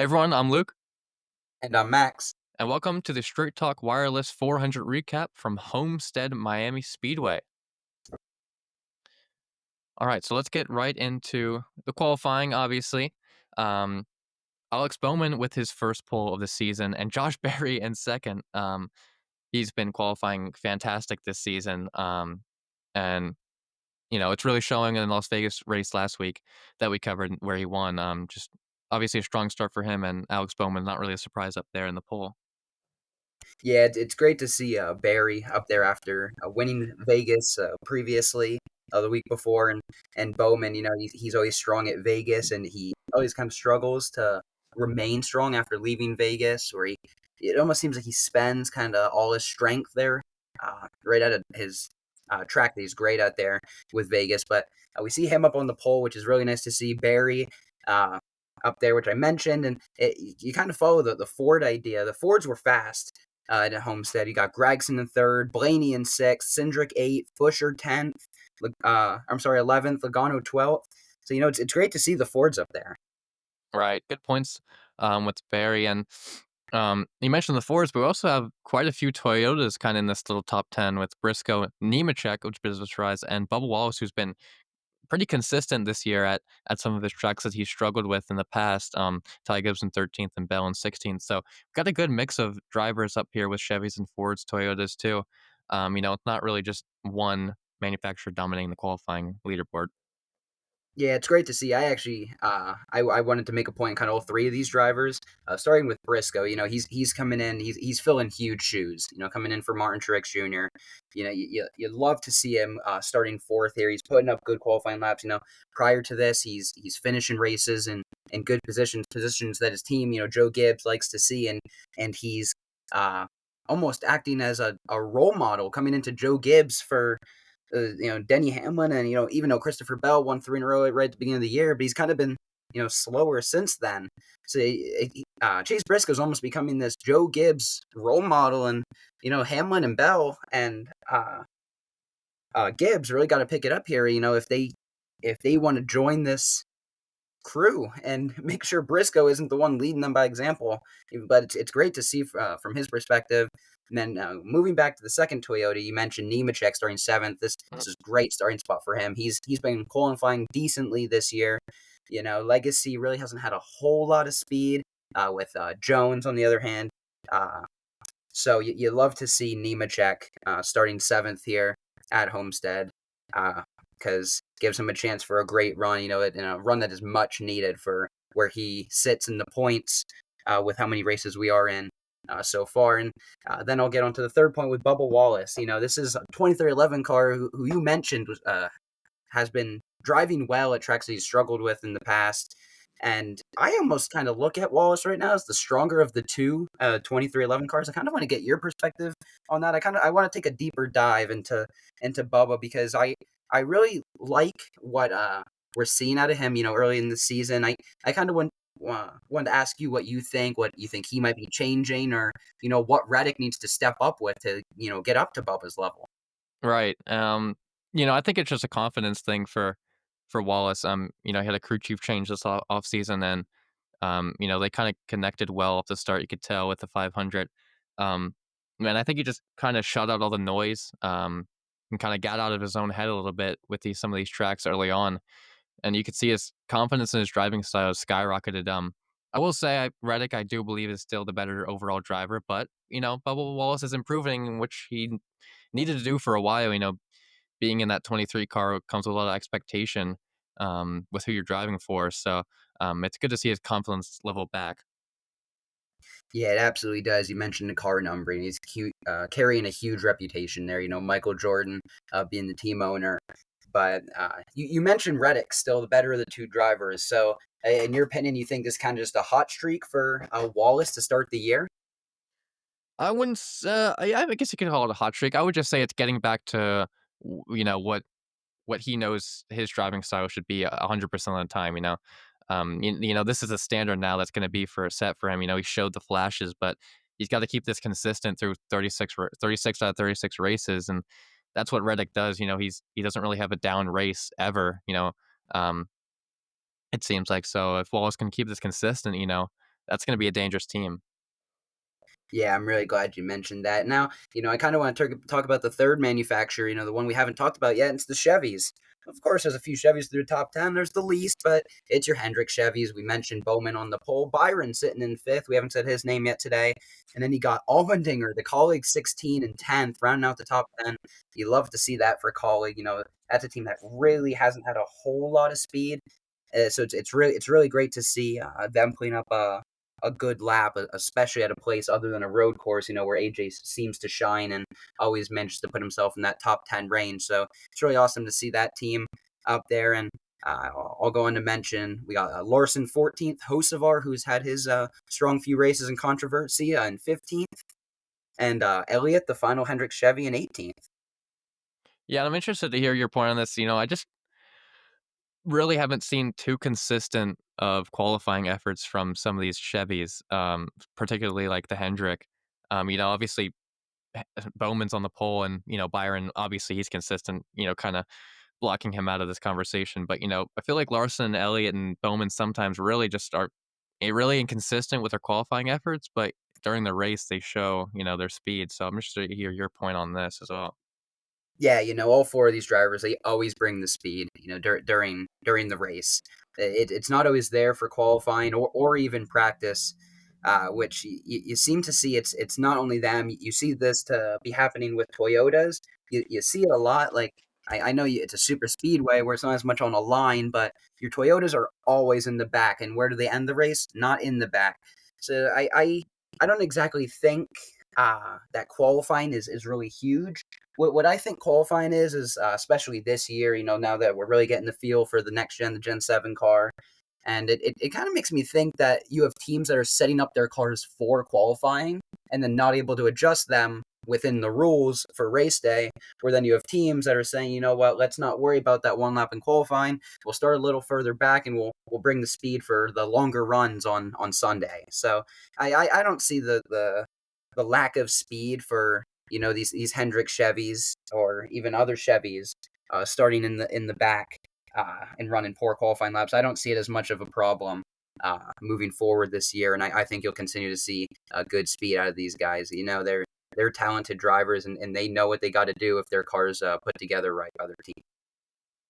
Hey everyone, I'm Luke, And I'm Max. and welcome to the Straight Talk Wireless 400 recap from Homestead Miami Speedway. All right, so let's get right into the qualifying, obviously. Um, Alex Bowman with his first pole of the season, and Josh Berry in second. He's been qualifying fantastic this season. And, it's really showing in the Las Vegas race last week that we covered where he won. Just obviously a strong start for him, and Alex Bowman, not really a surprise up there in the pole. Yeah, it's great to see Barry up there after winning Vegas previously the week before, and Bowman. He's always strong at Vegas, and he always kind of struggles to remain strong after leaving Vegas, where it almost seems like he spends kind of all his strength there, right at his track that he's great at there with Vegas. But we see him up on the pole, which is really nice to see. Barry. Uh, Up there, which I mentioned, and you kind of follow the Ford idea. The Fords were fast, at Homestead. You got Gregson in third, Blaney in sixth, Cindric eighth, Busher 10th, I'm sorry, 11th, Logano 12th. So, it's great to see the Fords up there. Right, good points with Barry. And you mentioned the Fords, but we also have quite a few Toyotas kind of in this little top 10 with Briscoe, Nemechek, which is a surprise, and Bubba Wallace, who's been pretty consistent this year at some of his tracks that he struggled with in the past. Ty Gibbs in 13th and Bell in 16th. So we've got a good mix of drivers up here with Chevys and Fords, Toyotas too. It's not really just one manufacturer dominating the qualifying leaderboard. Yeah, it's great to see. I actually, I wanted to make a point, kind of all three of these drivers, starting with Briscoe. He's coming in, he's filling huge shoes. Coming in for Martin Truex Jr. You'd love to see him starting fourth here. He's putting up good qualifying laps. Prior to this, he's finishing races in good positions that his team, Joe Gibbs likes to see, and he's almost acting as a role model coming into Joe Gibbs for Denny Hamlin, and even though Christopher Bell won three in a row right at the beginning of the year, but he's kind of been slower since then. So Chase Briscoe's almost becoming this Joe Gibbs role model, and Hamlin and Bell and Gibbs really got to pick it up here. If they want to join this crew and make sure Briscoe isn't the one leading them by example. But it's great to see from his perspective. And then moving back to the second Toyota, you mentioned Nemechek starting seventh. This is a great starting spot for him. He's been qualifying decently this year. Legacy really hasn't had a whole lot of speed. With Jones on the other hand, so you love to see Nemechek starting seventh here at Homestead. Because gives him a chance for a great run, in a run that is much needed for where he sits in the points with how many races we are in so far. And then I'll get on to the third point with Bubba Wallace. This is a 2311 car who you mentioned has been driving well at tracks that he's struggled with in the past. And I almost kind of look at Wallace right now as the stronger of the two 2311 cars. I kind of want to get your perspective on that. I want to take a deeper dive into Bubba because I really like what we're seeing out of him. Early in the season, I kind of wanted to ask you what you think he might be changing, or what Reddick needs to step up with to get up to Bubba's level. Right. I think it's just a confidence thing for Wallace. He had a crew chief change this off season, and they kind of connected well at the start. You could tell with the 500. And I think he just kind of shut out all the noise, and kind of got out of his own head a little bit with some of these tracks early on, and you could see his confidence in his driving style skyrocketed. I will say, Reddick, I do believe is still the better overall driver, but Bubba Wallace is improving, which he needed to do for a while. Being in that 23 car comes with a lot of expectation with who you're driving for. So it's good to see his confidence level back. Yeah, it absolutely does. You mentioned the car numbering. He's cute, carrying a huge reputation there. Michael Jordan being the team owner. But you mentioned Reddick, still the better of the two drivers. So, in your opinion, you think this kind of just a hot streak for Wallace to start the year? I wouldn't. I guess you could call it a hot streak. I would just say it's getting back to what he knows his driving style should be 100% of the time. This is a standard now that's going to be for a set for him. He showed the flashes, but he's got to keep this consistent through 36 out of 36 races, and that's what Reddick does. He doesn't really have a down race ever. Um, it seems like so. If Wallace can keep this consistent, that's going to be a dangerous team. Yeah, I'm really glad you mentioned that. Now, I kind of want to talk about the third manufacturer, the one we haven't talked about yet. It's the Chevys. Of course, there's a few Chevys through the top 10. There's the least, but it's your Hendrick Chevys. We mentioned Bowman on the pole. Byron sitting in fifth. We haven't said his name yet today. And then you got Allmendinger, the colleague 16 and 10th, rounding out the top 10. You love to see that for colleague. That's a team that really hasn't had a whole lot of speed. So it's really great to see them clean up a good lap, especially at a place other than a road course, where AJ seems to shine and always manages to put himself in that top 10 range. So it's really awesome to see that team up there. And I'll go on to mention we got Larson 14th, Hocevar, who's had his strong few races in controversy, in 15th, and Elliott, the final Hendrick Chevy, in 18th. Yeah, I'm interested to hear your point on this. I just really haven't seen too consistent of qualifying efforts from some of these Chevys, particularly like the Hendrick. Obviously Bowman's on the pole, and Byron, obviously he's consistent. Kind of blocking him out of this conversation. But I feel like Larson, Elliott, and Bowman sometimes really just are really inconsistent with their qualifying efforts, but during the race they show their speed. So I'm interested to hear your point on this as well. Yeah, all four of these drivers, they always bring the speed, during the race. It's not always there for qualifying or even practice, which you seem to see. It's not only them. You see this to be happening with Toyotas. You see it a lot. Like I know it's a super speedway where it's not as much on a line, but your Toyotas are always in the back. And where do they end the race? Not in the back. So I don't exactly think that qualifying is really huge. What I think qualifying is especially this year, now that we're really getting the feel for the next gen, the Gen 7 car, and it kind of makes me think that you have teams that are setting up their cars for qualifying and then not able to adjust them within the rules for race day, where then you have teams that are saying, you know what, let's not worry about that one lap in qualifying. We'll start a little further back and we'll bring the speed for the longer runs on Sunday. So I don't see the lack of speed for these Hendrick Chevys or even other Chevys starting in the back and running poor qualifying laps. I don't see it as much of a problem moving forward this year, and I think you'll continue to see good speed out of these guys. They're talented drivers, and they know what they got to do if their cars put together right by their team.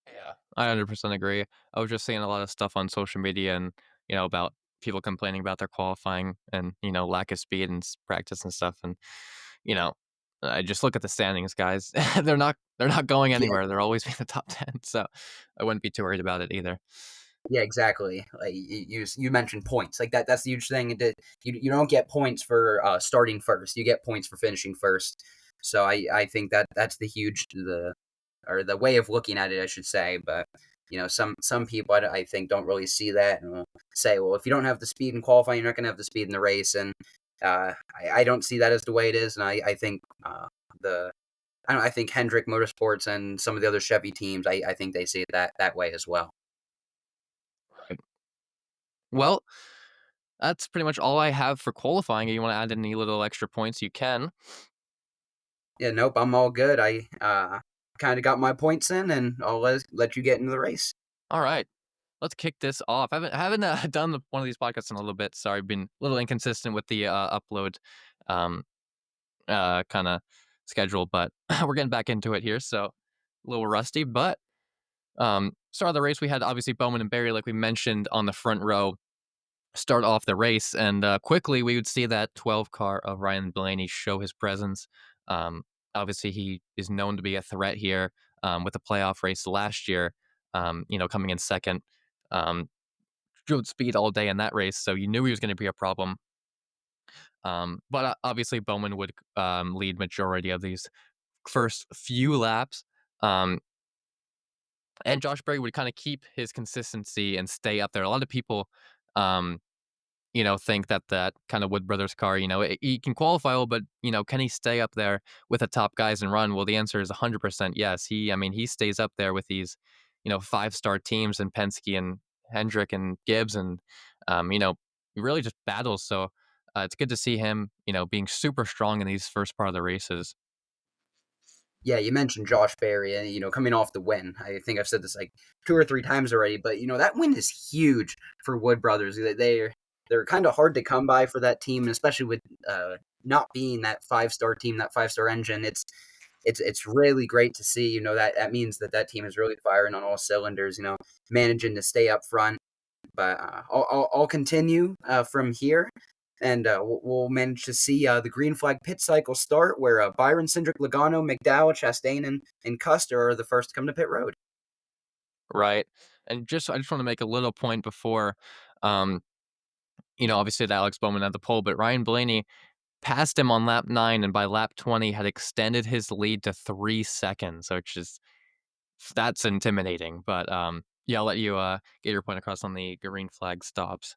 Yeah, I 100% agree. I was just seeing a lot of stuff on social media and, about people complaining about their qualifying and, lack of speed and practice and stuff. And, you know, I just look at the standings, guys. They're not going Yeah, anywhere. They're always in the top 10. So I wouldn't be too worried about it either. yeah, exactly. Like you mentioned points, like that's the huge thing. That you don't get points for starting first. You get points for finishing first. So I think that's the way of looking at it, I should say. But some people I think don't really see that and will say, well, if you don't have the speed in qualifying, you're not going to have the speed in the race. And I don't see that as the way it is. And I think the I think Hendrick Motorsports and some of the other Chevy teams, I think they see it that way as well. Right. Well, that's pretty much all I have for qualifying. If you want to add any little extra points, you can. Yeah, nope, I'm all good. I kind of got my points in, and I'll let you get into the race. All right. Let's kick this off. I haven't done one of these podcasts in a little bit. Sorry, I've been a little inconsistent with the upload um, kind of schedule, but we're getting back into it here. So a little rusty, but start of the race, we had obviously Bowman and Barry, like we mentioned, on the front row start off the race, and quickly we would see that 12 car of Ryan Blaney show his presence. Um, Obviously, he is known to be a threat here with the playoff race last year. Coming in second, um, drove speed all day in that race, so you knew he was going to be a problem. But obviously, Bowman would lead majority of these first few laps. Um, and Josh Berry would kind of keep his consistency and stay up there. A lot of people, um, think that kind of Wood Brothers car, he can qualify well, but, can he stay up there with the top guys and run? Well, the answer is 100% yes. He stays up there with these, five-star teams and Penske and Hendrick and Gibbs and, he really just battles. So it's good to see him, being super strong in these first part of the races. Yeah, you mentioned Josh Berry, and coming off the win. I think I've said this like two or three times already, but that win is huge for Wood Brothers. they're kind of hard to come by for that team, and especially with not being that 5-star team, that 5-star engine. It's really great to see. That means that team is really firing on all cylinders. Managing to stay up front. But I'll continue from here, and we'll manage to see the green flag pit cycle start, where Byron, Cindric, Logano, McDowell, Chastain, and Custer are the first to come to pit road. Right. And I just want to make a little point before, um, obviously that Alex Bowman had the pole, but Ryan Blaney passed him on lap 9, and by lap 20 had extended his lead to 3 seconds, which is that's intimidating. But yeah, I'll let you get your point across on the green flag stops.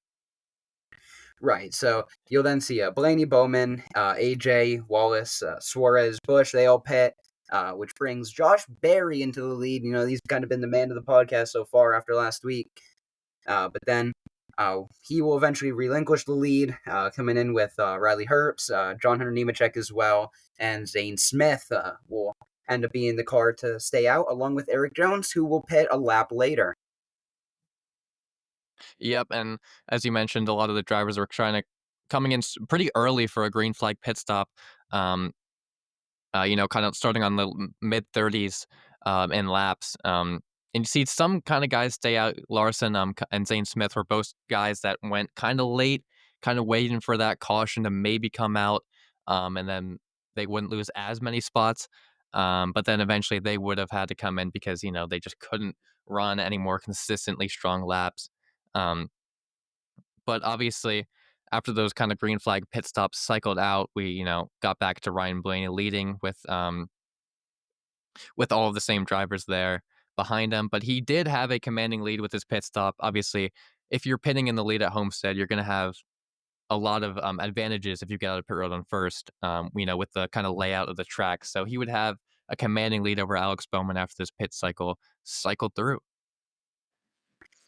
Right. So you'll then see Blaney, Bowman, AJ, Wallace, Suarez, Bush. They all pit, which brings Josh Berry into the lead. He's kind of been the man of the podcast so far after last week. But then he will eventually relinquish the lead, coming in with Riley Herbst, John Hunter Nemechek as well, and Zane Smith will end up being in the car to stay out, along with Eric Jones, who will pit a lap later. Yep, and as you mentioned, a lot of the drivers were trying to coming in pretty early for a green flag pit stop. Um, kind of starting on the mid 30s in laps. And you see some kind of guys stay out. Larson and Zane Smith were both guys that went kind of late, kind of waiting for that caution to maybe come out, and then they wouldn't lose as many spots. But then eventually they would have had to come in because they just couldn't run any more consistently strong laps. Um, but obviously, after those kind of green flag pit stops cycled out, we got back to Ryan Blaney leading with all of the same drivers there behind him. But he did have a commanding lead with his pit stop. Obviously, if you're pitting in the lead at Homestead, you're going to have a lot of advantages if you get out of pit road on first, with the kind of layout of the track. So he would have a commanding lead over Alex Bowman after this pit cycle cycled through.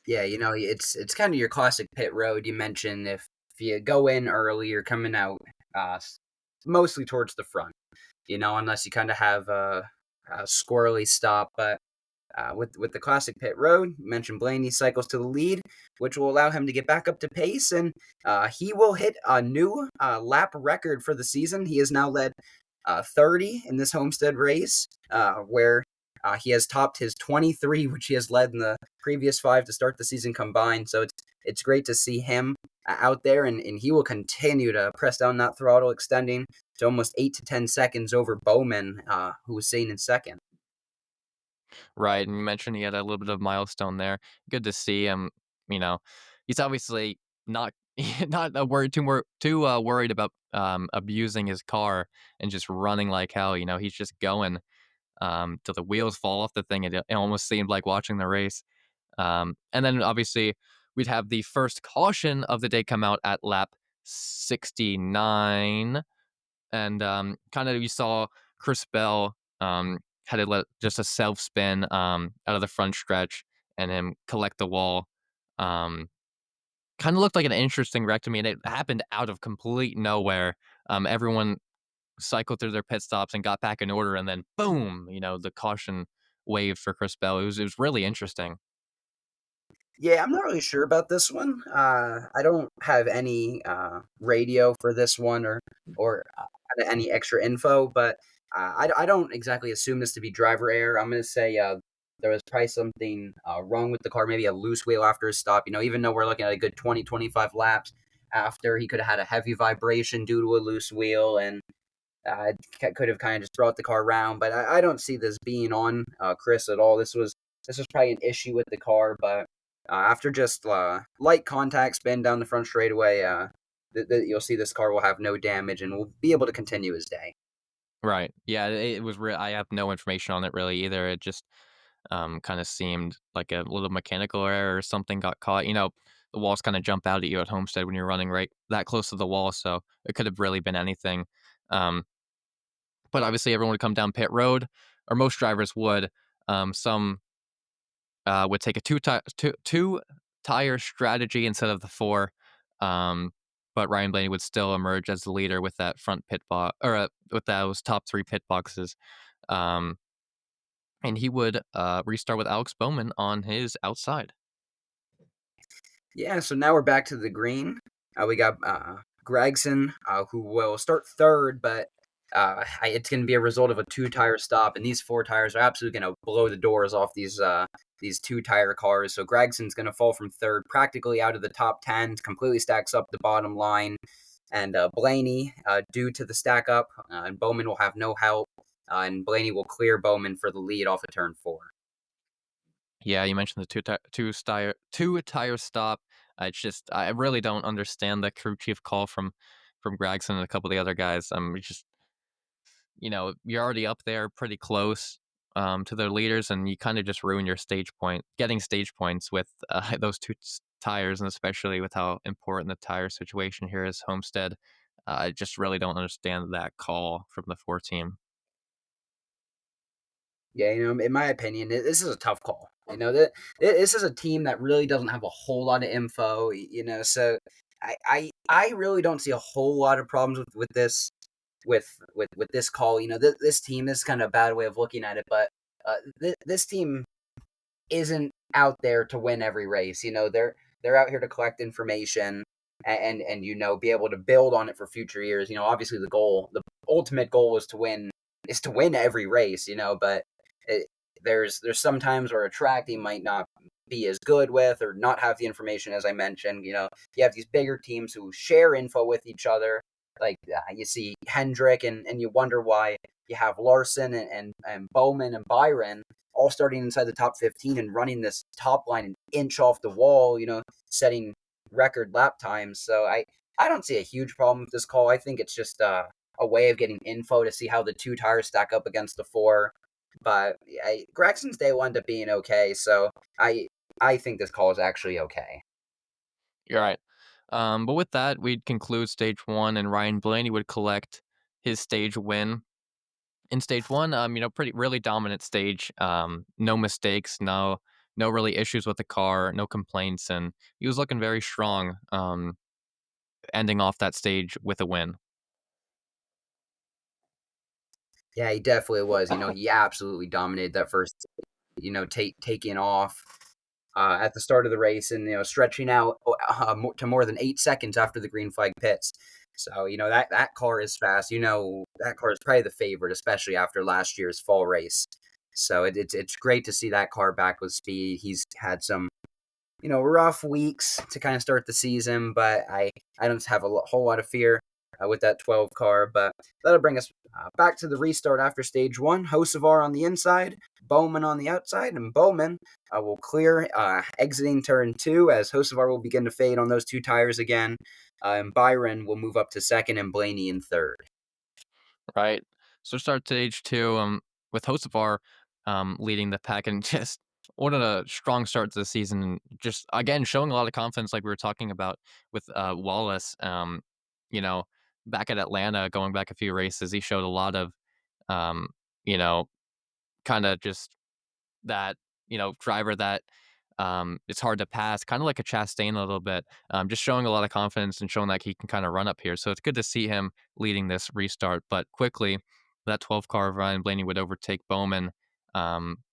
Yeah, it's kind of your classic pit road. You mentioned if you go in early, you're coming out mostly towards the front. Unless you kind of have a squirrely stop, but with the classic pit road, you mentioned Blaney cycles to the lead, which will allow him to get back up to pace, and he will hit a new lap record for the season. He has now led 30 in this Homestead race, where he has topped his 23, which he has led in the previous 5 to start the season combined. So it's great to see him out there, and he will continue to press down that throttle, extending to almost 8 to 10 seconds over Bowman, who was sitting in second. Right, and you mentioned he had a little bit of milestone there. Good to see him. You know, he's obviously not not worried about abusing his car and just running like hell. He's just going till the wheels fall off the thing. It almost seemed like watching the race. And then obviously we'd have the first caution of the day come out at lap 69, and kind of you saw Chris Bell had to let just a self spin out of the front stretch and him collect the wall. Um, Kind of looked like an interesting wreck to me, and it happened out of complete nowhere. Everyone cycled through their pit stops and got back in order, and then boom, the caution wave for Chris Bell. It was really interesting. Yeah, I'm not really sure about this one. I don't have any radio for this one, or any extra info, but I don't exactly assume this to be driver error. I'm going to say there was probably something wrong with the car, maybe a loose wheel after his stop. Even though we're looking at a good 20-25 laps after, he could have had a heavy vibration due to a loose wheel, and could have kind of just brought the car around. But I don't see this being on Chris at all. This was probably an issue with the car, but after just light contact spin down the front straightaway, you'll see this car will have no damage and will be able to continue his day. Right. Yeah, it was real. I have no information on it really either. It just kind of seemed like a little mechanical error or something got caught. The walls kind of jump out at you at Homestead when you're running right that close to the wall, so it could have really been anything. Um, but obviously, everyone would come down pit road, or most drivers would. Some would take a two tire strategy instead of the four. Um, but Ryan Blaney would still emerge as the leader with that front pit box, or with those top 3 pit boxes. Um, and he would restart with Alex Bowman on his outside. Yeah, so now we're back to the green. We got Gregson, who will start third, but it's going to be a result of a two-tire stop, and these four tires are absolutely going to blow the doors off these two-tire cars. So Gregson's going to fall from third, practically out of the top 10, completely stacks up the bottom line. And Blaney, due to the stack up, and Bowman will have no help, and Blaney will clear Bowman for the lead off of turn four. Yeah, you mentioned the two tire stop. It's just I really don't understand the crew chief call from Gregson and a couple of the other guys. It's just you're already up there pretty close to their leaders, and you kind of just ruin your getting stage points with those tires, and especially with how important the tire situation here is. Homestead, I just really don't understand that call from the four team. Yeah, in my opinion, this is a tough call. That this is a team that really doesn't have a whole lot of info. So I really don't see a whole lot of problems with this with this call. This team this is kind of a bad way of looking at it, but this team isn't out there to win every race. They're out here to collect information and be able to build on it for future years. Obviously the ultimate goal is to win every race. But it, there's some times where a track they might not be as good with or not have the information as I mentioned. You have these bigger teams who share info with each other. Like you see Hendrick and you wonder why you have Larson and Bowman and Byron all starting inside the top 15 and running this top line an inch off the wall, setting record lap times. So I don't see a huge problem with this call. I think it's just a way of getting info to see how the two tires stack up against the four. But Gregson's day will end up being okay. So I think this call is actually okay. You're right. But with that, we'd conclude stage one, and Ryan Blaney would collect his stage win in stage one. Pretty really dominant stage. No mistakes, no really issues with the car, no complaints, and he was looking very strong. Ending off that stage with a win. Yeah, he definitely was. He absolutely dominated that first. Taking off at the start of the race and stretching out to more than 8 seconds after the green flag pits. So that car is fast. That car is probably the favorite, especially after last year's fall race. So it's great to see that car back with speed. He's had some rough weeks to kind of start the season, but I don't have a whole lot of fear with that 12 car. But that'll bring us back to the restart after stage one. Hocevar on the inside, Bowman on the outside, and Bowman will clear exiting turn two as Hocevar will begin to fade on those two tires again. And Byron will move up to second and Blaney in third. Right. So start stage two. With Hocevar leading the pack, and just what a strong start to the season. And just again showing a lot of confidence, like we were talking about with Wallace. You know, back at Atlanta, going back a few races, he showed a lot of um, you know, kind of just that, driver that, it's hard to pass, kind of like a Chastain a little bit, just showing a lot of confidence and showing that he can kind of run up here. So it's good to see him leading this restart. But quickly, that 12 car of Ryan Blaney would overtake Bowman,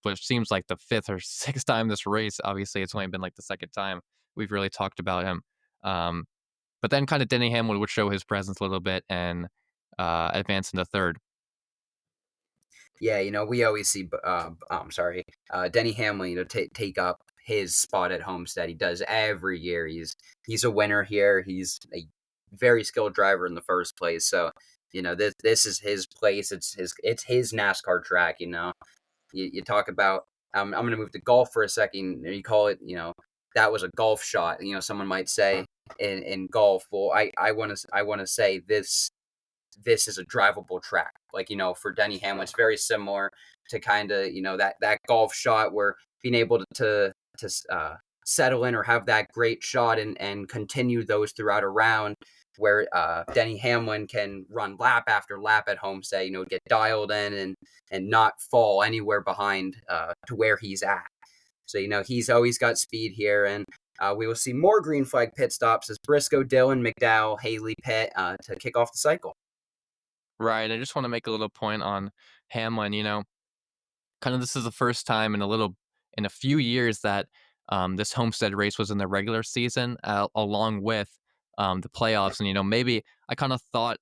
which seems like the fifth or sixth time this race. Obviously, it's only been like the second time we've really talked about him. Um, but then kind of Denny Hamlin would show his presence a little bit and advance into third. Yeah, we always see. I'm sorry, Denny Hamlin. Take up his spot at Homestead. He does every year. He's a winner here. He's a very skilled driver in the first place. So this is his place. It's his NASCAR track. You talk about. I'm going to move to golf for a second. You call it. That was a golf shot. Someone might say in golf. Well, I want to say this is a drivable track. Like, for Denny Hamlin, it's very similar to kind of, that golf shot where being able to settle in or have that great shot and continue those throughout a round where Denny Hamlin can run lap after lap at Homestead, get dialed in and not fall anywhere behind to where he's at. So, he's always got speed here. And we will see more green flag pit stops as Briscoe, Dillon, McDowell, Haley pit to kick off the cycle. Right. I just want to make a little point on Hamlin. Kind of this is the first time in a few years that this Homestead race was in the regular season, along with the playoffs. And maybe I kind of thought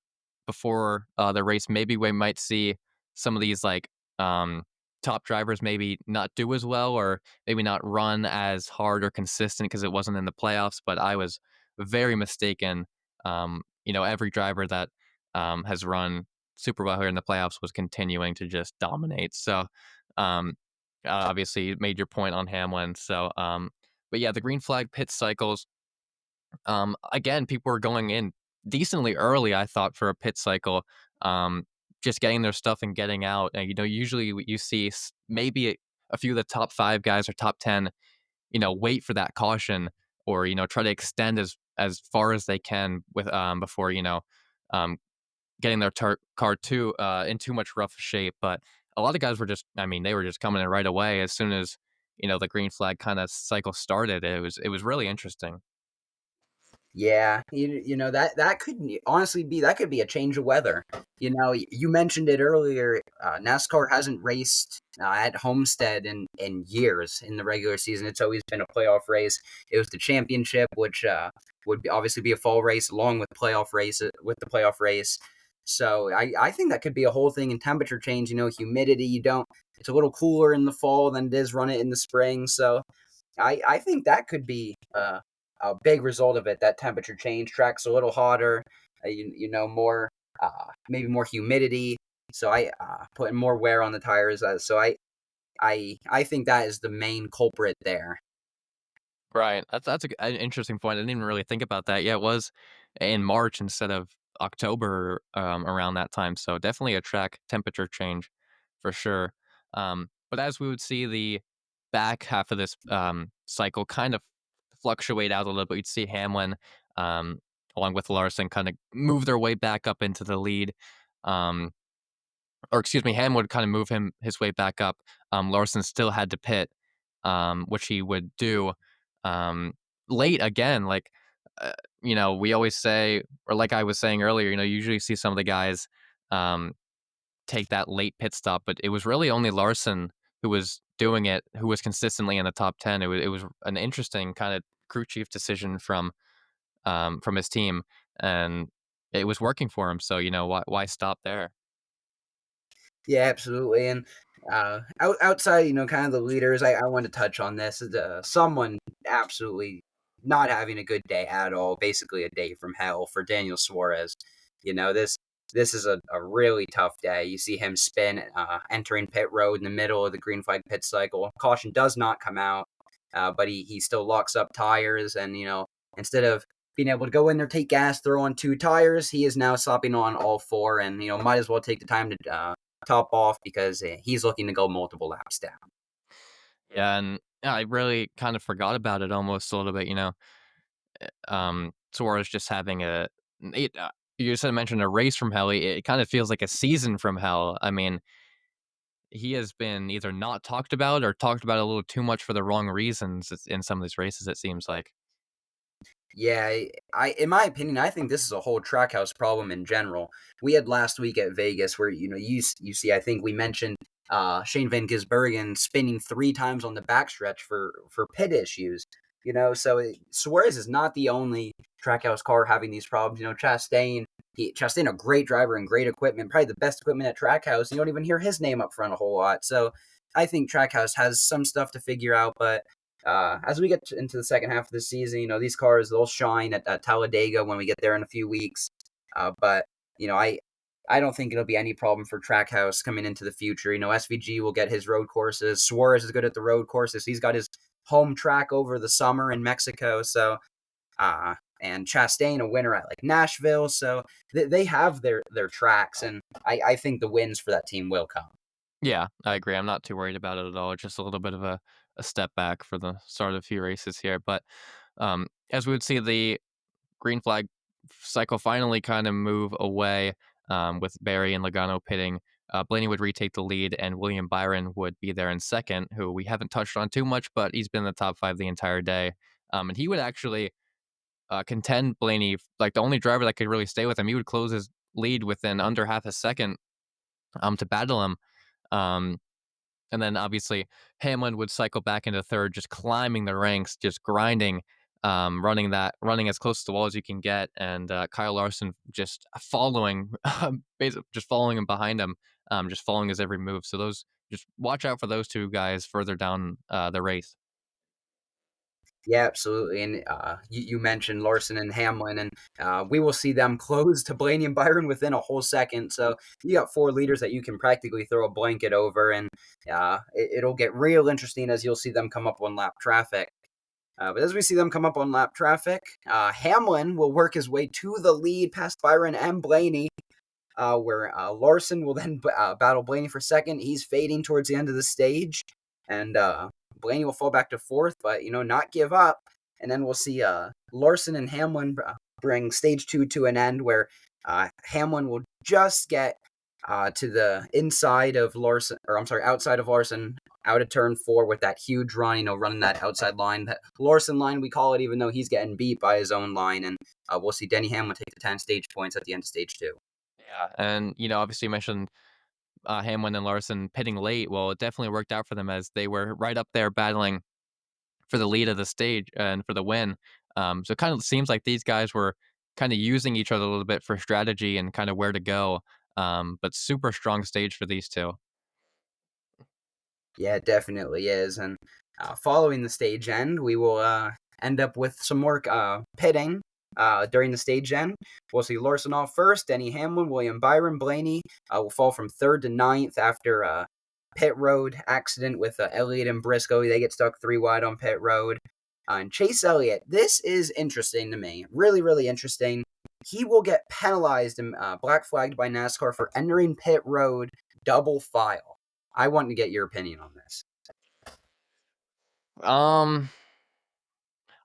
before the race, maybe we might see some of these like um, top drivers maybe not do as well, or maybe not run as hard or consistent because it wasn't in the playoffs. But I was very mistaken. Every driver that has run super well here in the playoffs was continuing to just dominate. So, um, obviously, you made your point on Hamlin. So, but yeah, the green flag pit cycles. Again, people were going in decently early, I thought, for a pit cycle. Um, just getting their stuff and getting out. And usually you see maybe a few of the top five guys or top 10, wait for that caution or try to extend as far as they can with before um, getting their car too in too much rough shape. But a lot of guys were just, I mean, they were just coming in right away as soon as the green flag kind of cycle started. It was really interesting. Yeah, that could honestly be that could be a change of weather. You mentioned it earlier. NASCAR hasn't raced at Homestead in years in the regular season. It's always been a playoff race. It was the championship, which obviously be a fall race along with the playoff race. So I think that could be a whole thing in temperature change. Humidity. You don't. It's a little cooler in the fall than it is run it in the spring. So I think that could be a big result of it. That temperature change, tracks a little hotter, more maybe more humidity. So I putting more wear on the tires. So I think that is the main culprit there. Right. That's an interesting point. I didn't even really think about that. Yeah, it was in March instead of October around that time. So definitely a track temperature change for sure. But as we would see the back half of this cycle kind of fluctuate out a little bit, you'd see Hamlin along with Larson kind of move their way back up into the lead. Um, or excuse me, Ham would kind of move his way back up. Larson still had to pit, which he would do late again. Like, we always say, or like I was saying earlier, you usually see some of the guys um, take that late pit stop, but it was really only Larson who was doing it, who was consistently in the top 10. It was an interesting kind of crew chief decision from his team, and it was working for him. So why stop there? Yeah, absolutely. And outside, kind of the leaders, I want to touch on this. Someone absolutely not having a good day at all. Basically, a day from hell for Daniel Suarez. This is a really tough day. You see him spin, entering pit road in the middle of the green flag pit cycle. Caution does not come out, but he still locks up tires, and instead of being able to go in there, take gas, throw on two tires, he is now slopping on all four, and might as well take the time to top off because he's looking to go multiple laps down. Yeah, and yeah, I really kind of forgot about it almost a little bit. Suarez just having you said mentioned a race from hell. It kind of feels like a season from hell. I mean, he has been either not talked about or talked about a little too much for the wrong reasons in some of these races. It seems like. Yeah, in my opinion, I think this is a whole trackhouse problem in general. We had last week at Vegas where you see, I think we mentioned Shane Van Gisbergen spinning three times on the backstretch for pit issues. So Suarez is not the only trackhouse car having these problems. Chastain, a great driver and great equipment, probably the best equipment at Trackhouse. You don't even hear his name up front a whole lot. So I think Trackhouse has some stuff to figure out, but as we get into the second half of the season, these cars they'll shine at Talladega when we get there in a few weeks. But I don't think it'll be any problem for Trackhouse coming into the future. SVG will get his road courses. Suarez is good at the road courses. He's got his home track over the summer in Mexico. So and Chastain a winner at like Nashville. So they have their tracks, and I think the wins for that team will come. Yeah, I agree. I'm not too worried about it at all. Just a little bit of a step back for the start of a few races here. But as we would see the green flag cycle finally kind of move away with Barry and Logano pitting. Blaney would retake the lead, and William Byron would be there in second, who we haven't touched on too much, but he's been in the top five the entire day. And he would actually contend Blaney, like the only driver that could really stay with him. He would close his lead within under half a second to battle him. Um, and then obviously Hamlin would cycle back into third, just climbing the ranks, just grinding. running as close to the wall as you can get, and Kyle Larson just following, basically just following him behind him, just following his every move. So those just watch out for those two guys further down the race. Yeah, absolutely. And you mentioned Larson and Hamlin, and we will see them close to Blaney and Byron within a whole second. So you got four leaders that you can practically throw a blanket over, and it'll get real interesting as you'll see them come up on lap traffic. But as we see them come up on lap traffic, Hamlin will work his way to the lead past Byron and Blaney, where Larson will then battle Blaney for second. He's fading towards the end of the stage, and Blaney will fall back to fourth, but not give up. And then we'll see Larson and Hamlin bring stage two to an end, where Hamlin will just get to the inside of Larson, or I'm sorry, outside of Larson, out of turn four with that huge run, running that outside line, that Larson line we call it, even though he's getting beat by his own line. And we'll see Denny Hamlin take the 10 stage points at the end of stage two. Yeah, and obviously you mentioned Hamlin and Larson pitting late. Well, it definitely worked out for them as they were right up there battling for the lead of the stage and for the win. So it kind of seems like these guys were kind of using each other a little bit for strategy and kind of where to go. But super strong stage for these two. Yeah, it definitely is. And following the stage end, we will end up with some more pitting during the stage end. We'll see Larson off first, Denny Hamlin, William Byron, Blaney will fall from third to ninth after pit road accident with Elliott and Briscoe. They get stuck three wide on pit road. And Chase Elliott, this is interesting to me. Really, really interesting. He will get penalized and black flagged by NASCAR for entering pit road double file. I want to get your opinion on this. Um,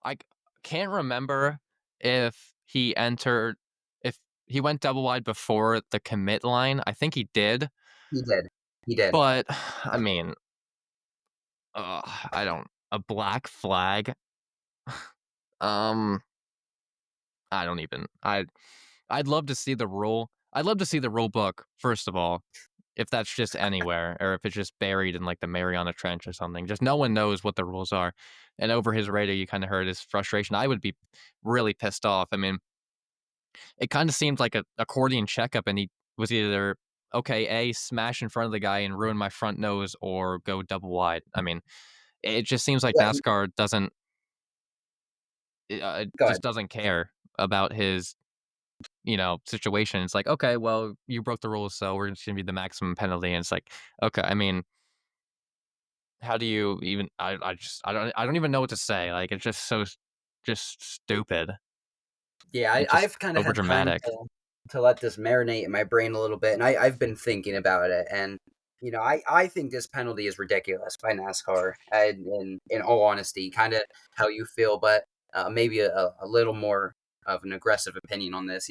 I can't remember if he entered if he went double wide before the commit line. I think he did, He did. He did. but I mean, I don't a black flag. Um, I don't even. I'd love to see the rule. I'd love to see the rule book first of all, if that's just anywhere or if it's just buried in like the Mariana Trench or something. Just no one knows what the rules are. And over his radio, you kind of heard his frustration. I would be really pissed off. I mean, it kind of seemed like a accordion checkup, and he was either okay, a smash in front of the guy and ruin my front nose, or go double wide. I mean, it just seems like Yeah, NASCAR doesn't go ahead. just doesn't care about his situation. It's like, okay, well, you broke the rules, so we're just gonna be the maximum penalty. And it's like, okay, I mean, how do you even? I don't even know what to say. Like, it's just just stupid. Yeah, It's just I've kind of over had time dramatic. to let this marinate in my brain a little bit, and I've been thinking about it, and I think this penalty is ridiculous by NASCAR. And in all honesty, kind of how you feel, but maybe a little more of an aggressive opinion on this.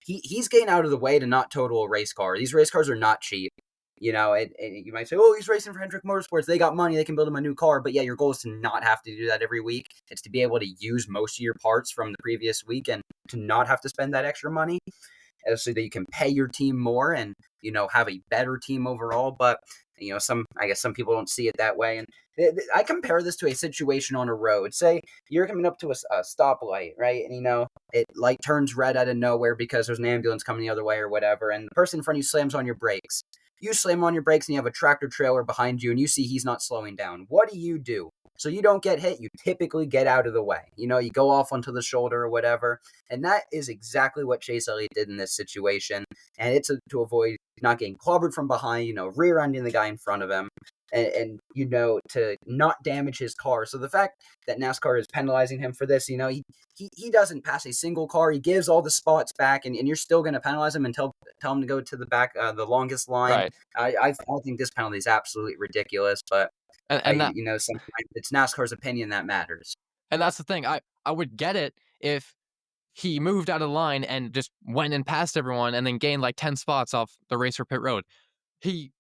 He's getting out of the way to not total a race car. These race cars are not cheap. And you might say, oh, he's racing for Hendrick Motorsports. They got money. They can build him a new car. But yeah, your goal is to not have to do that every week. It's to be able to use most of your parts from the previous week and to not have to spend that extra money so that you can pay your team more and have a better team overall. But I guess some people don't see it that way. And I compare this to a situation on a road. Say you're coming up to a stoplight, right? And it light turns red out of nowhere because there's an ambulance coming the other way or whatever, and the person in front of you slams on your brakes. You slam on your brakes and you have a tractor trailer behind you and you see he's not slowing down. What do? So you don't get hit, you typically get out of the way. You go off onto the shoulder or whatever. And that is exactly what Chase Elliott did in this situation. And it's to avoid not getting clobbered from behind, rear-ending the guy in front of him. And to not damage his car. So the fact that NASCAR is penalizing him for this, he doesn't pass a single car. He gives all the spots back, and you're still going to penalize him and tell him to go to the back, the longest line. Right. I think this penalty is absolutely ridiculous, but And that sometimes it's NASCAR's opinion that matters. and that's the thing. I would get it if he moved out of line and just went and passed everyone and then gained like 10 spots off the race for pit road. He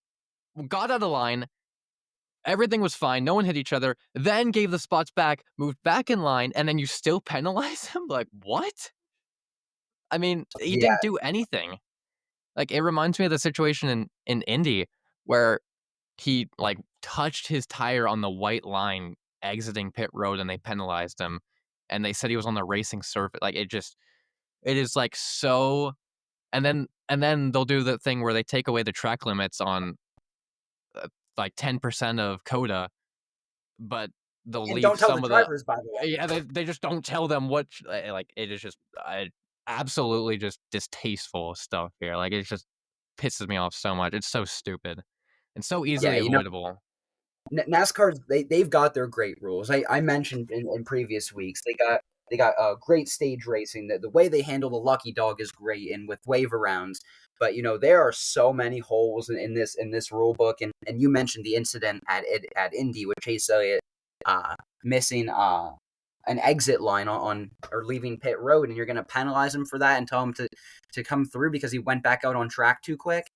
got out of line, everything was fine, no one hit each other, then gave the spots back, moved back in line, and then you still penalize him? Like, what? I mean, he Yeah, didn't do anything. Like, it reminds me of the situation in Indy where he like touched his tire on the white line exiting pit road and they penalized him. and they said he was on the racing surface. Like, it is like so. And then they'll do the thing where they take away the track limits on like 10% of Coda, but they'll And leave don't tell the some of the drivers, by the way. yeah, they just don't tell them what like, it is just absolutely just distasteful stuff here, like, it just pisses me off so much, it's so stupid and so Yeah, easily avoidable. NASCAR's they've got their great rules. I mentioned in previous weeks they got great stage racing. The way they handle the lucky dog is great, and with waiver rounds. But there are so many holes in this rule book, and you mentioned the incident at Indy with Chase Elliott missing an exit line on or leaving pit road, and you're going to penalize him for that and tell him to come through because he went back out on track too quick.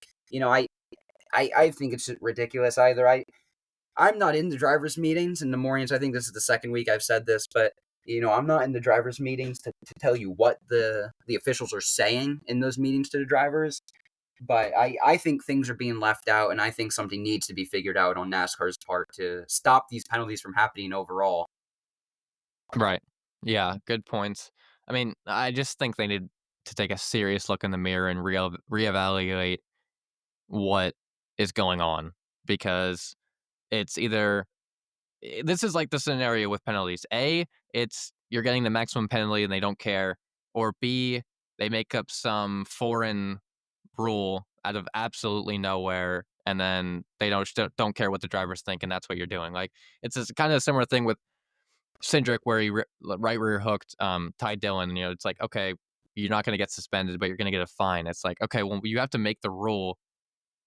I think it's ridiculous. I'm not in the drivers' meetings in the mornings. I think this is the second week I've said this, but I'm not in the drivers' meetings to tell you what the officials are saying in those meetings to the drivers. But I think things are being left out, and I think something needs to be figured out on NASCAR's part to stop these penalties from happening overall. Right. Yeah, good points. I mean, I just think they need to take a serious look in the mirror and reevaluate what is going on because it's either this is like the scenario with penalties. A, it's you're getting the maximum penalty and they don't care, or B, they make up some foreign rule out of absolutely nowhere and then they don't care what the drivers think and that's what you're doing. Like it's this kind of similar thing with Cindric where he right rear hooked Ty Dillon. It's like okay, you're not going to get suspended, but you're going to get a fine. It's like okay, well you have to make the rule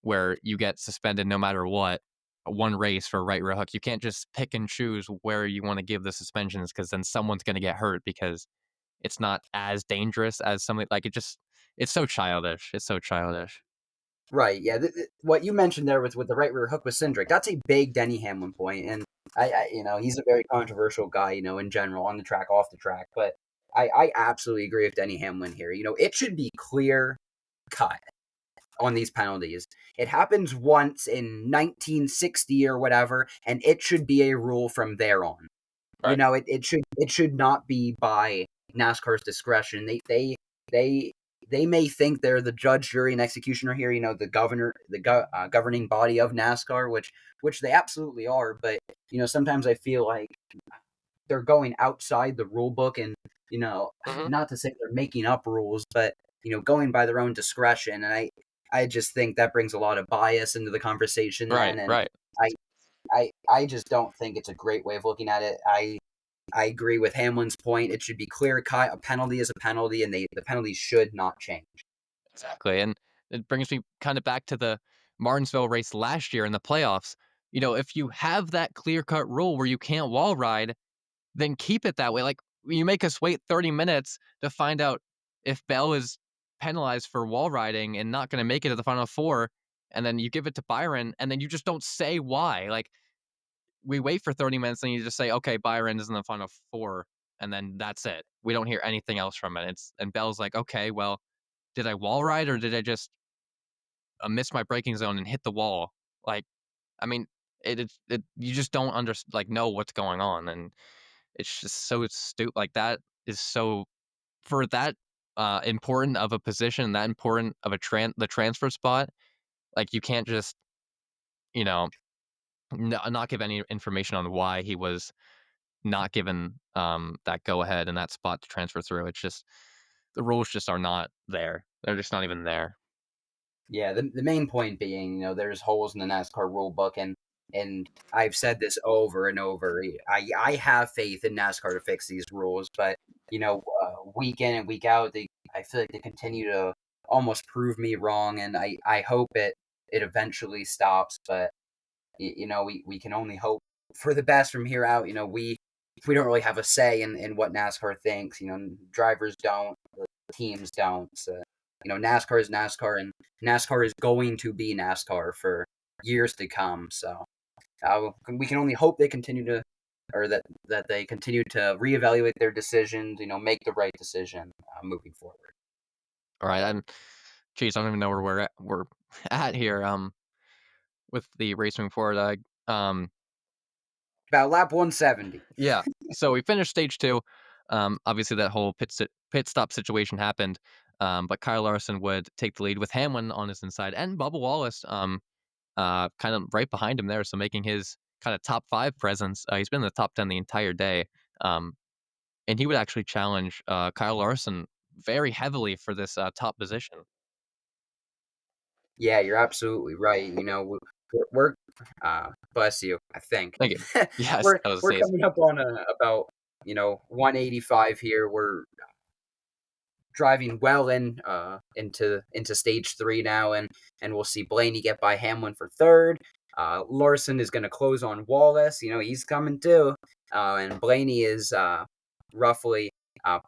where you get suspended no matter what, one race for right rear hook. You can't just pick and choose where you want to give the suspensions because then someone's going to get hurt because it's not as dangerous as something like it's so childish. It's so childish. Right. Yeah. What you mentioned there with the right rear hook with Cindric, that's a big Denny Hamlin point, and he's a very controversial guy, in general on the track, off the track, but I absolutely agree with Denny Hamlin here. It should be clear cut on these penalties. It happens once in 1960 or whatever, and it should be a rule from there on. Right. It should not be by NASCAR's discretion. They they may think they're the judge, jury, and executioner here. The governor, the governing body of NASCAR, which they absolutely are. But sometimes I feel like they're going outside the rule book, and Hmm. not to say they're making up rules, but going by their own discretion. And I just think that brings a lot of bias into the conversation Right. then, and Right. I I just don't think it's a great way of looking at it. I agree with Hamlin's point. It should be clear cut. A penalty is a penalty, and the penalties should not change. Exactly. And it brings me kind of back to the Martinsville race last year in the playoffs. If you have that clear cut rule where you can't wall ride, then keep it that way. Like you make us wait 30 minutes to find out if Bell is penalized for wall riding and not going to make it to the final four, and then you give it to Byron, and then you just don't say why. Like we wait for 30 minutes, and you just say, okay, Byron is in the final four, and then that's it. We don't hear anything else from it. And Bell's like, okay, well, did I wall ride or did I just miss my braking zone and hit the wall? Like, I mean, you just don't like know what's going on, and it's just so stupid. Like that is so for that important of a position, that important of the transfer spot. Like you can't just you know not give any information on why he was not given that go ahead and that spot to transfer through. It's just the rules just are not there. They're just not even there. Yeah, the main point being, there's holes in the NASCAR rule book, and I've said this over and over. I have faith in NASCAR to fix these rules, but week in and week out, I feel like they continue to almost prove me wrong, and I hope it eventually stops. But we can only hope for the best from here out. We don't really have a say in what NASCAR thinks. Drivers don't, the teams don't. So, NASCAR is NASCAR, and NASCAR is going to be NASCAR for years to come. So we can only hope they continue to, or that they continue to reevaluate their decisions. Make the right decision moving forward. All right, geez, I don't even know where we're at here. With the race moving forward, About lap 170. yeah. So we finished stage two. Obviously, that whole pit stop situation happened, but Kyle Larson would take the lead with Hamlin on his inside and Bubba Wallace, kind of right behind him there, so making his kind of top 5 presence. He's been in the top 10 the entire day, um, and he would actually challenge, Kyle Larson very heavily for this, top position. Yeah, you're absolutely right. Bless you, I think. Thank you. Yes, we're that was we're sneeze. coming up on about 185 here. We're driving well into stage three now, and we'll see Blaney get by Hamlin for third. Larson is going to close on Wallace. He's coming too, and Blaney is roughly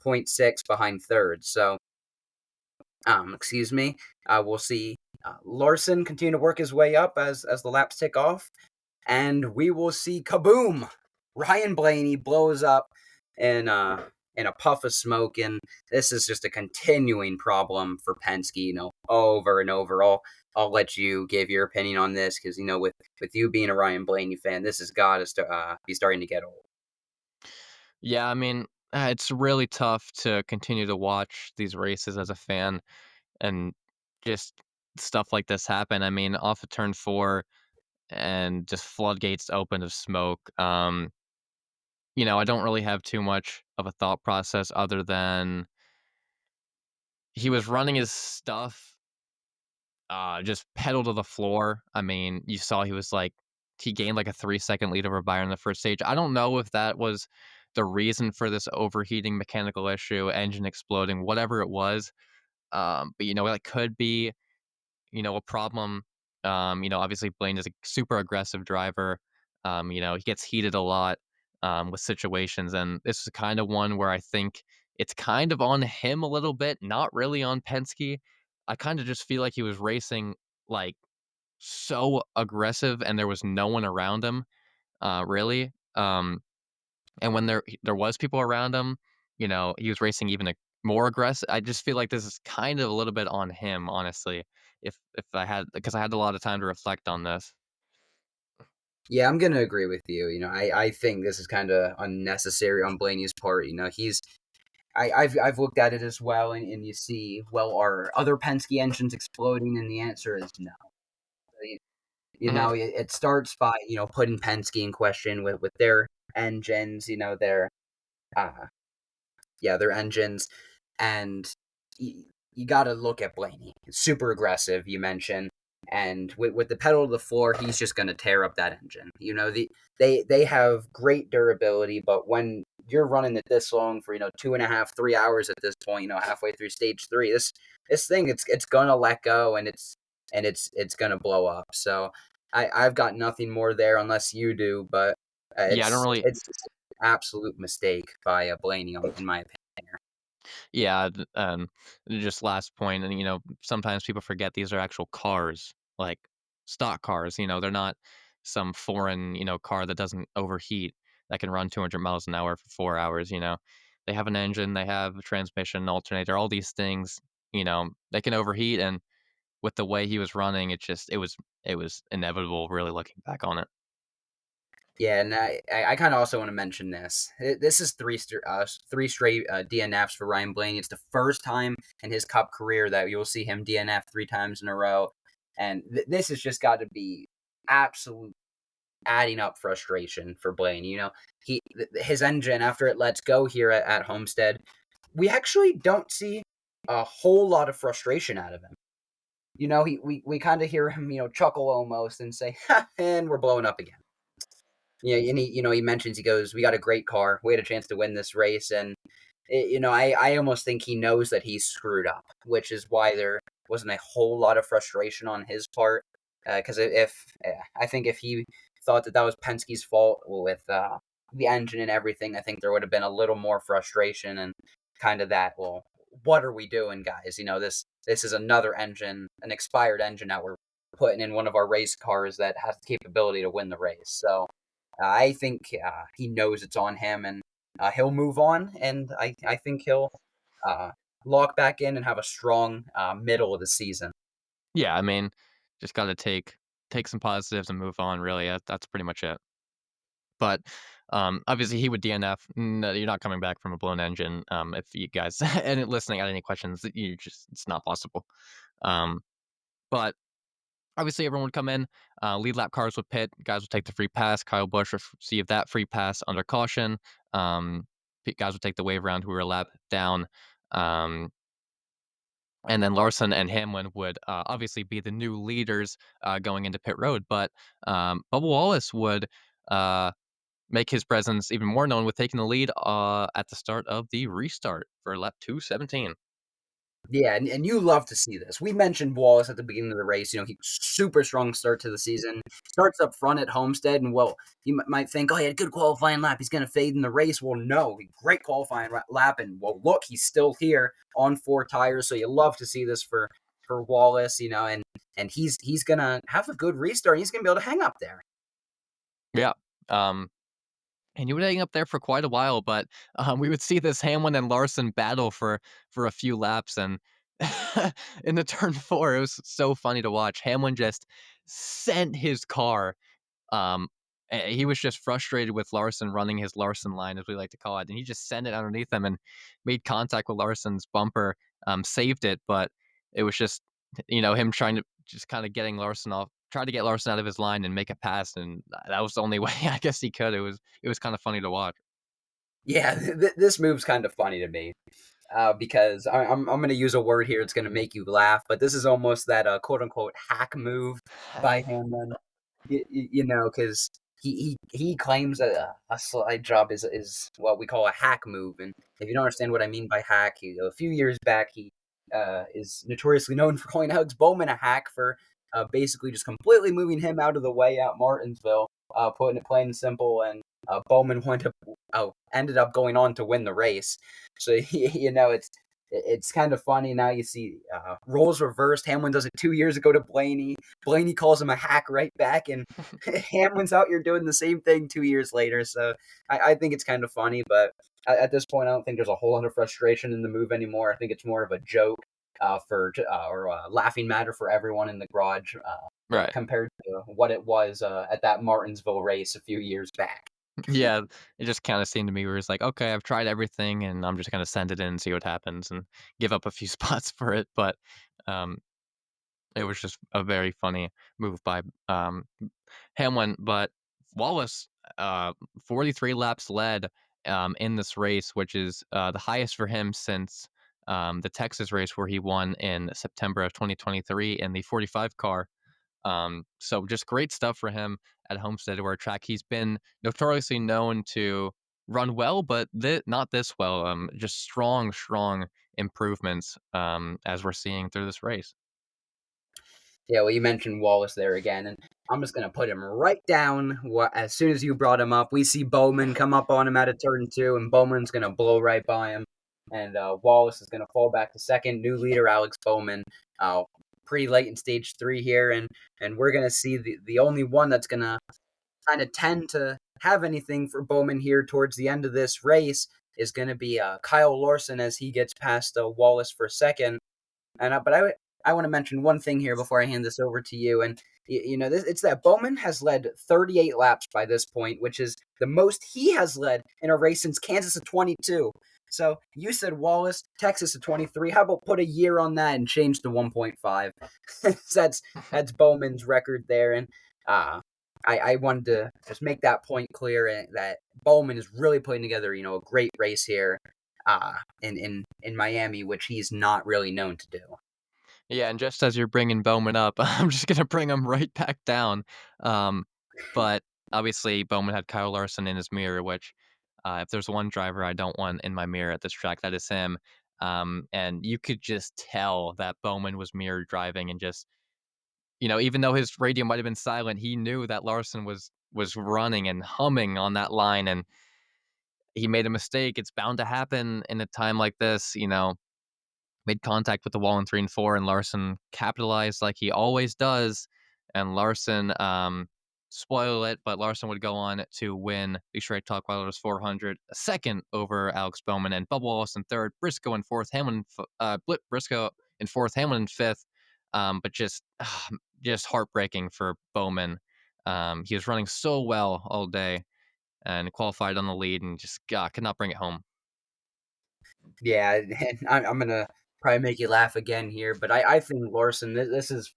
point 0.6 behind third. So, excuse me. We'll see Larson continue to work his way up as the laps tick off, and we will see kaboom! Ryan Blaney blows up in in a puff of smoke, and this is just a continuing problem for Penske. Over and over. I'll let you give your opinion on this because with you being a Ryan Blaney fan, this has got to be starting to get old. Yeah, I mean, it's really tough to continue to watch these races as a fan and just stuff like this happen. I mean, off of turn 4 and just floodgates open of smoke. I don't really have too much of a thought process other than he was running his stuff, just pedal to the floor. I mean, you saw he gained like a 3-second lead over Byron in the first stage. I don't know if that was the reason for this overheating mechanical issue, engine exploding, whatever it was. But that could be a problem. Obviously Blaine is a super aggressive driver. He gets heated a lot with situations, and this is kind of one where I think it's kind of on him a little bit, not really on Penske. I kind of just feel like he was racing like so aggressive, and there was no one around him, really. And when there was people around him, he was racing even more aggressive. I just feel like this is kind of a little bit on him, honestly. If I had, because I had a lot of time to reflect on this. Yeah, I'm gonna agree with you. I think this is kind of unnecessary on Blaney's part. I've looked at it as well, and you see, well, are other Penske engines exploding? And the answer is no. Hmm. It starts by putting Penske in question with their engines. Uh, their engines, and you got to look at Blaney. Super aggressive, you mentioned, and with the pedal to the floor, he's just going to tear up that engine. They have great durability, but when you're running it this long for 2.5 3 hours at this point, halfway through stage three, this thing it's gonna let go, and it's gonna blow up. So I've got nothing more there unless you do, but Yeah, I don't really. it's just an absolute mistake by Blaney, in my opinion. Yeah, just last point, and sometimes people forget these are actual cars, like stock cars. They're not some foreign car that doesn't overheat that can run 200 miles an hour for 4 hours. They have an engine, they have a transmission, alternator, all these things. They can overheat, and with the way he was running, it was inevitable. Really looking back on it. Yeah, and I kind of also want to mention this. This is three straight DNFs for Ryan Blaney. It's the first time in his Cup career that you'll see him DNF 3 times in a row, and this has just got to be absolute adding up frustration for Blaney. His engine after it lets go here at Homestead, we actually don't see a whole lot of frustration out of him. We kind of hear him chuckle almost and say, ha, and we're blowing up again. Yeah, and he mentions, he goes, "We got a great car. We had a chance to win this race." And I almost think he knows that he's screwed up, which is why there wasn't a whole lot of frustration on his part. Because I think if he thought that was Penske's fault with the engine and everything, I think there would have been a little more frustration and kind of that. Well, what are we doing, guys? This is another engine, an expired engine that we're putting in one of our race cars that has the capability to win the race. So I think he knows it's on him, and he'll move on. And I think he'll uh, lock back in and have a strong middle of the season. Yeah, I mean, just got to take some positives and move on. Really, that's pretty much it. But obviously, he would DNF. No, you're not coming back from a blown engine. If you guys and listening had any questions, you just it's not possible. Um, but obviously, everyone would come in, lead lap cars would pit, guys would take the free pass. Kyle Busch received that free pass under caution. Guys would take the wave round who were a lap down. Um, and then Larson and Hamlin would obviously be the new leaders going into pit road. But Bubba Wallace would uh, make his presence even more known with taking the lead at the start of the restart for lap 217. Yeah, and you love to see this. We mentioned Wallace at the beginning of the race. He super strong start to the season. Starts up front at Homestead, and well, you might think, oh, he had a good qualifying lap. He's going to fade in the race. Well, no, great qualifying lap, and well, look, he's still here on four tires. So you love to see this for Wallace, and he's gonna have a good restart. He's gonna be able to hang up there. Yeah. Um, and you were hang up there for quite a while, but we would see this Hamlin and Larson battle for a few laps, and in the turn four, it was so funny to watch. Hamlin just sent his car. He was just frustrated with Larson running his Larson line, as we like to call it, and he just sent it underneath him and made contact with Larson's bumper, saved it, but it was just, him trying to just kind of getting Larson off, try to get Larson out of his line and make a pass, and that was the only way I guess he could. It was kind of funny to watch. Yeah, this move's kind of funny to me. Because I'm going to use a word here. It's going to make you laugh, but this is almost that quote unquote hack move by Hamlin. Because he claims a slide job is what we call a hack move, and if you don't understand what I mean by hack, a few years back he is notoriously known for calling Alex Bowman a hack for basically just completely moving him out of the way at Martinsville, putting it plain and simple, and Bowman ended up going on to win the race. So it's kind of funny now. You see roles reversed. Hamlin does it 2 years ago to Blaney. Blaney calls him a hack right back, and Hamlin's out here doing the same thing 2 years later. So I think it's kind of funny, but at this point, I don't think there's a whole lot of frustration in the move anymore. I think it's more of a joke or a laughing matter for everyone in the garage Right. compared to what it was at that Martinsville race a few years back. Yeah, it just kinda seemed to me where it's like, "Okay, I've tried everything, and I'm just gonna send it in and see what happens and give up a few spots for it," but, um, it was just a very funny move by, Hamlin, but Wallace, 43 laps led, in this race, which is, the highest for him since, the Texas race where he won in September of 2023 in the 45 car. So just great stuff for him at Homestead, where a track he's been notoriously known to run well, but not this well. Just strong improvements as we're seeing through this race. Yeah, well, you mentioned Wallace there again, and I'm just gonna put him right down. As soon as you brought him up, we see Bowman come up on him at a turn two, and Bowman's gonna blow right by him, and Wallace is gonna fall back to second. New leader Alex Bowman, uh, pretty late in stage three here, and we're gonna see the only one that's gonna kind of tend to have anything for Bowman here towards the end of this race is gonna be Kyle Larson as he gets past Wallace for second. But I want to mention one thing here before I hand this over to you, and it's that Bowman has led 38 laps by this point, which is the most he has led in a race since Kansas of 22. So you said Wallace, Texas of 23. How about put a year on that and change to 1.5? that's Bowman's record there, and uh, I wanted to just make that point clear that Bowman is really putting together a great race here in Miami, which he's not really known to do. Yeah, and just as you're bringing Bowman up, I'm just gonna bring him right back down. Um, but obviously, Bowman had Kyle Larson in his mirror, which if there's one driver I don't want in my mirror at this track, that is him. And you could just tell that Bowman was mirror driving and just even though his radio might have been silent, he knew that Larson was running and humming on that line, and he made a mistake. It's bound to happen in a time like this, made contact with the wall in 3 and 4, and Larson capitalized like he always does, and Larson, spoiled it, but Larson would go on to win the Straight Talk Wilders 400, a second over Alex Bowman, and Bubba Wallace in third, Briscoe in fourth, Briscoe in fourth, Hamlin in fifth, but just heartbreaking for Bowman. He was running so well all day, and qualified on the lead and just could not bring it home. Yeah, and I'm gonna probably make you laugh again here, but I think Larson, this is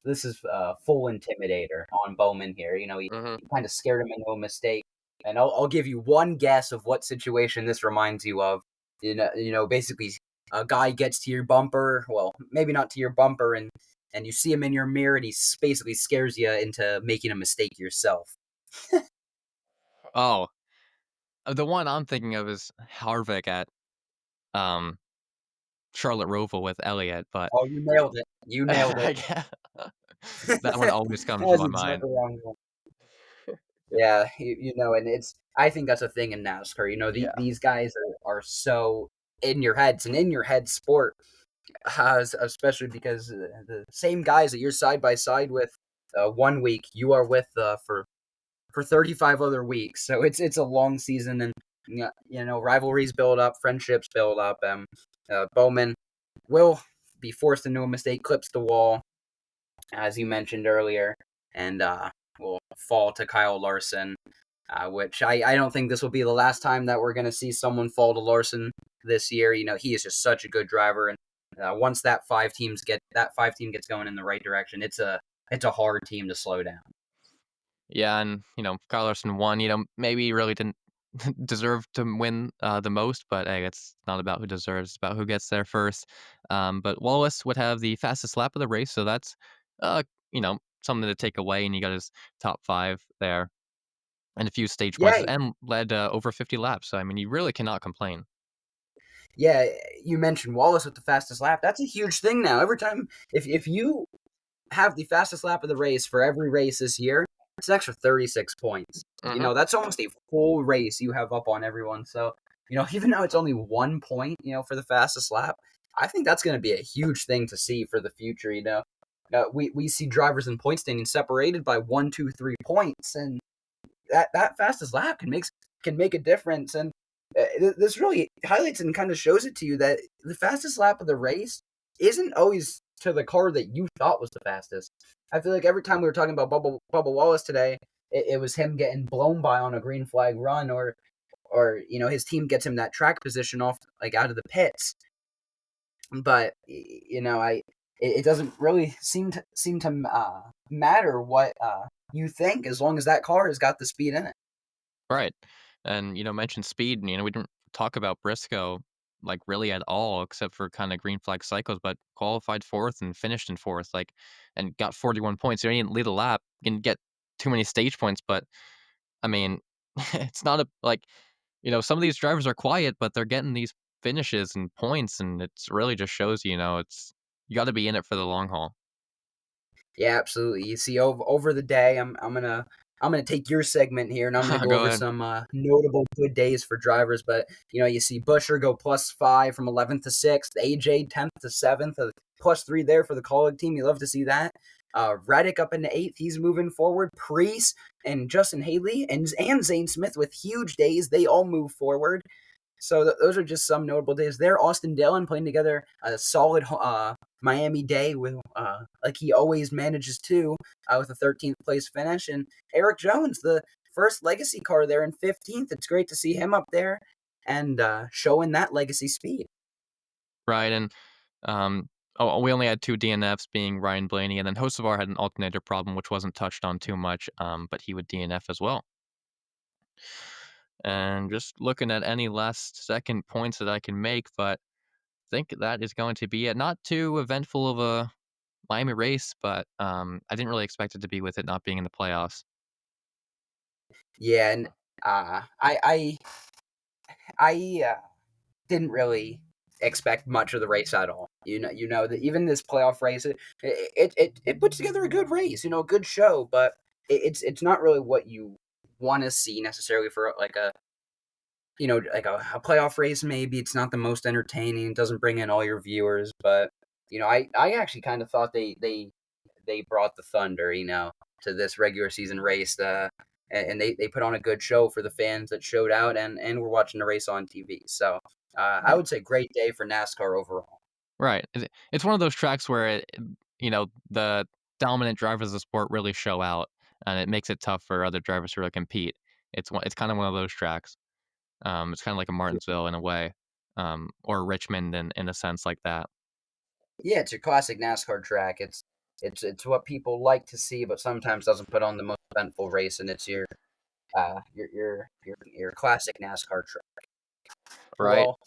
full intimidator on Bowman here. Hmm. He kind of scared him into a mistake, and I'll give you one guess of what situation this reminds you of. Basically, a guy gets to your bumper. Well, maybe not to your bumper, and you see him in your mirror, and basically scares you into making a mistake yourself. Oh, the one I'm thinking of is Harvick at um, Charlotte Roval with Elliott, but Oh, you nailed it! You nailed it. yeah, that one always comes to That's my mind. exactly wrong. Yeah, and I think that's a thing in NASCAR. Yeah. These guys are so in your head. It's an in your head sport, especially because the same guys that you're side by side with 1 week, you are with for 35 other weeks. So it's a long season, and rivalries build up, friendships build up. Bowman will be forced into a mistake, clips the wall, as you mentioned earlier, and will fall to Kyle Larson, which I don't think this will be the last time that we're going to see someone fall to Larson this year. He is just such a good driver, and once that five team gets going in the right direction, it's a hard team to slow down. Yeah, and Kyle Larson won. Maybe he really didn't deserve to win the most, but hey, it's not about who deserves; it's about who gets there first. But Wallace would have the fastest lap of the race, so that's uh, something to take away. And he got his top five there and a few stage points, Yeah, and led over 50 laps. So I mean, you really cannot complain. yeah. You mentioned Wallace with the fastest lap. That's a huge thing now. Every time, if you have the fastest lap of the race for every race this year, it's an extra 36 points. Hmm. That's almost a full race you have up on everyone. So, even though it's only 1 point, for the fastest lap, I think that's going to be a huge thing to see for the future. We see drivers in point standings separated by 1, 2, 3 points, and that fastest lap can make a difference. And this really highlights and kind of shows it to you that the fastest lap of the race isn't always to the car that you thought was the fastest. I feel like every time we were talking about Bubba Wallace today, it was him getting blown by on a green flag run, or his team gets him that track position off like out of the pits. But it doesn't really seem to matter what you think, as long as that car has got the speed in it. Right. And, mentioned speed, and, we didn't talk about Briscoe, like, really at all, except for kinda green flag cycles, but qualified 4th and finished in 4th, like, and got 41 points. He didn't lead a lap, didn't get too many stage points, but, I mean, it's not some of these drivers are quiet, but they're getting these finishes and points, and it's really just shows you gotta be in it for the long haul. Yeah, absolutely. You see, over the day, I'm gonna take your segment here, and I'm gonna go Go over ahead. some notable good days for drivers. But you see Busher go +5 from 11th to 6th, AJ 10th to 7th, +3 there for the Colleague team. You love to see that. Reddick up into 8th, he's moving forward. Priest and Justin Haley and Zane Smith with huge days, they all move forward. So those are just some notable days there. Austin Dillon playing together a solid Miami day with like he always manages to, with a 13th place finish. And Eric Jones, the first legacy car there in 15th. It's great to see him up there and showing that legacy speed. Right, and, um we only had 2 DNFs being Ryan Blaney, and then Hocevar had an alternator problem, which wasn't touched on too much, but he would DNF as well. And just looking at any last second points that I can make, but I think that is going to be it. Not too eventful of a Miami race, but, I didn't really expect it to be with it not being in the playoffs. Yeah, and I didn't really expect much of the race at all. That even this playoff race, it puts together a good race, a good show, but it's not really what you want to see necessarily for like a playoff race. Maybe it's not the most entertaining, it doesn't bring in all your viewers, but I actually kind of thought they brought the thunder, to this regular season race. And they put on a good show for the fans that showed out and were watching the race on TV. So I Right. would say great day for NASCAR overall. Right. It's one of those tracks where the dominant drivers of the sport really show out, and it makes it tough for other drivers to really compete. It's kind of one of those tracks. It's kind of like a Martinsville in a way, or Richmond in a sense like that. Yeah, it's your classic NASCAR track. It's what people like to see, but sometimes doesn't put on the most eventful race, and it's your classic NASCAR track. Right? Well,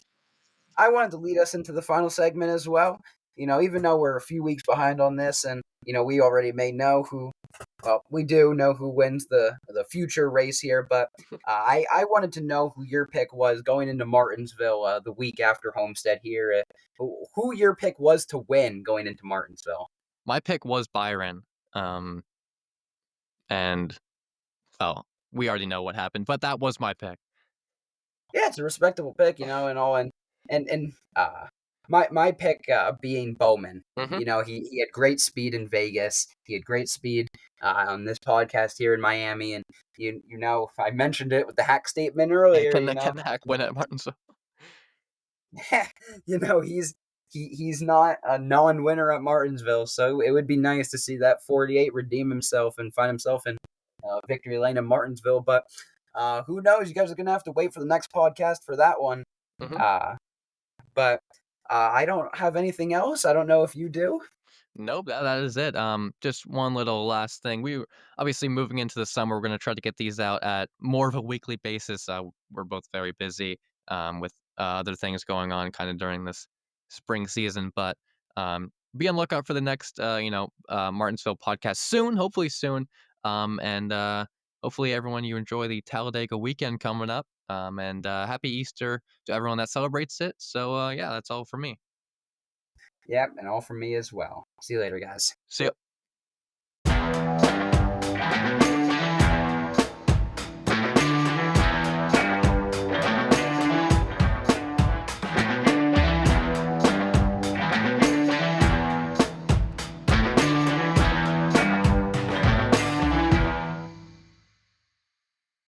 I wanted to lead us into the final segment as well. Even though we're a few weeks behind on this, and we already may know who. Well, we do know who wins the future race here, but I wanted to know who your pick was going into Martinsville the week after Homestead here. Who your pick was to win going into Martinsville? My pick was Byron, um, and oh, we already know what happened, but that was my pick. Yeah, it's a respectable pick, and all, and my pick being Bowman. Mhm. He had great speed in Vegas. He had great speed on this podcast here in Miami, and I mentioned it with the hack statement earlier. Can the Hack win at Martinsville? He's not a non-winner at Martinsville, so it would be nice to see that 48 redeem himself and find himself in victory lane in Martinsville. But who knows? You guys are gonna have to wait for the next podcast for that one. Mhm. Uh, but I don't have anything else. I don't know if you do. Nope, that is it. Just one little last thing. Obviously moving into the summer, we're gonna try to get these out at more of a weekly basis. We're both very busy with other things going on kind of during this spring season, but be on lookout for the next Martinsville podcast soon, hopefully soon. And hopefully everyone you enjoy the Talladega weekend coming up. And happy Easter to everyone that celebrates it. So yeah, that's all for me. Yep, and all from me as well. See you later, guys. See ya.